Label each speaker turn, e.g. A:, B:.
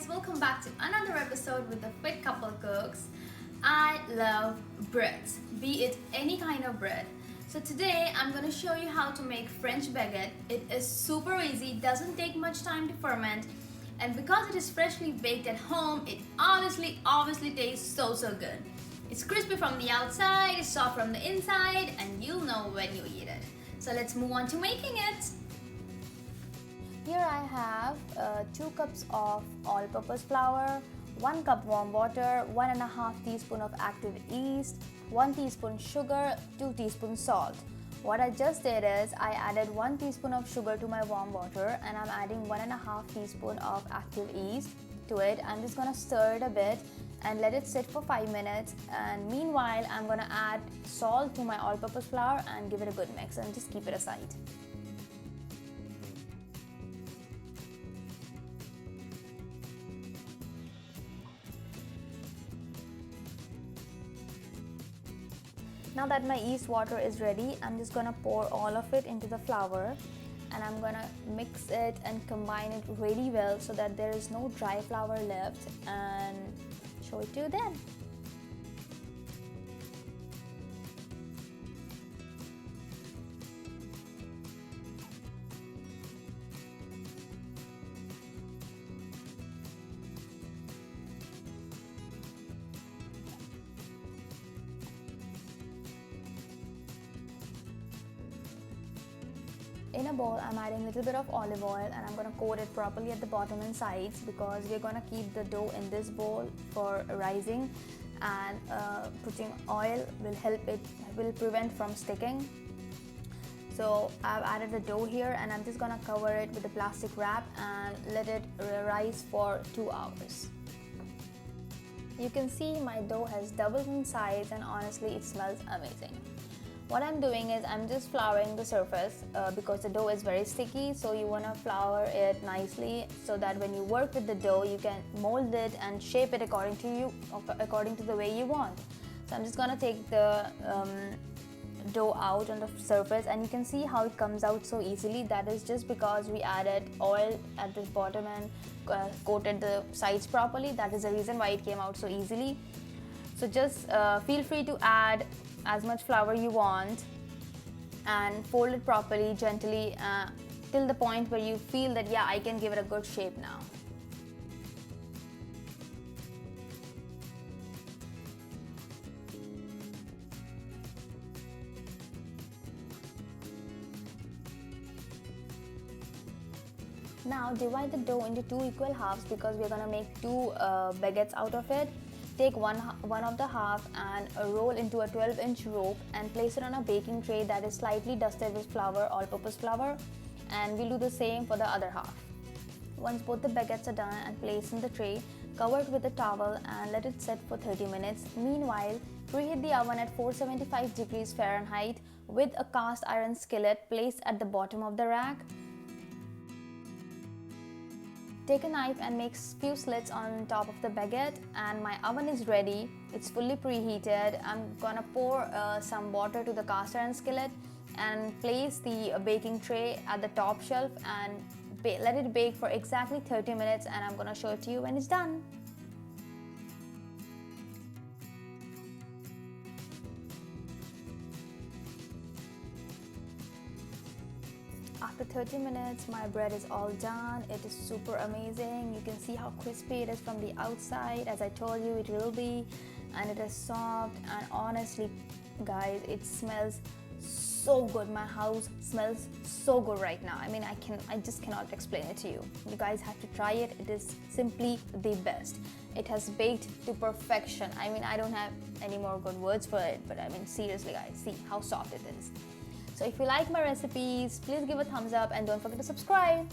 A: guys, welcome back to another episode with the Fit Couple Cooks. I love breads, be it any kind of bread. So today I'm going to show you how to make French baguette. It is super easy, doesn't take much time to ferment, and because it is freshly baked at home, it obviously tastes so good. It's crispy from the outside, it's soft from the inside, and you'll know when you eat it. So let's move on to making it. Here I have 2 cups of all-purpose flour, 1 cup warm water, 1.5 teaspoon of active yeast, 1 teaspoon sugar, 2 teaspoons salt. What I just did is I added 1 teaspoon of sugar to my warm water and I'm adding 1.5 teaspoon of active yeast to it. I'm just gonna stir it a bit and let it sit for 5 minutes, and meanwhile I'm gonna add salt to my all-purpose flour and give it a good mix and just keep it aside. Now that my yeast water is ready, I'm just gonna pour all of it into the flour and I'm gonna mix it and combine it really well so that there is no dry flour left, and show it to you then. In a bowl, I'm adding a little bit of olive oil and I'm going to coat it properly at the bottom and sides because we're going to keep the dough in this bowl for rising, and putting oil will prevent from sticking. So I've added the dough here and I'm just going to cover it with a plastic wrap and let it rise for 2 hours. You can see my dough has doubled in size and honestly it smells amazing. What I'm doing is I'm just flouring the surface because the dough is very sticky, so you want to flour it nicely so that when you work with the dough you can mold it and shape it according to the way you want. So I'm just going to take the dough out on the surface and you can see how it comes out so easily. That is just because we added oil at this bottom and coated the sides properly. That is the reason why it came out so easily. So just feel free to add as much flour you want and fold it properly, gently, till the point where you feel that yeah, I can give it a good shape now. Now divide the dough into 2 equal halves because we're gonna make 2 baguettes out of it. Take one of the half and roll into a 12-inch rope and place it on a baking tray that is slightly dusted with flour, all-purpose flour, and we'll do the same for the other half. Once both the baguettes are done and placed in the tray, cover it with a towel and let it set for 30 minutes. Meanwhile, preheat the oven at 475 degrees Fahrenheit with a cast iron skillet placed at the bottom of the rack. Take a knife and make few slits on top of the baguette, and my oven is ready. It's fully preheated. I'm gonna pour some water to the cast iron skillet and place the baking tray at the top shelf and let it bake for exactly 30 minutes, and I'm gonna show it to you when it's done. After 30 minutes, my bread is all done. It is super amazing. You can see how crispy it is from the outside, as I told you it will be, and it is soft, and honestly guys, it smells so good. My house smells so good right now. I mean, I just cannot explain it to you. You guys have to try it. It is simply the best. It has baked to perfection. I mean, I don't have any more good words for it, but I mean, seriously guys, see how soft it is. So if you like my recipes, please give a thumbs up and don't forget to subscribe.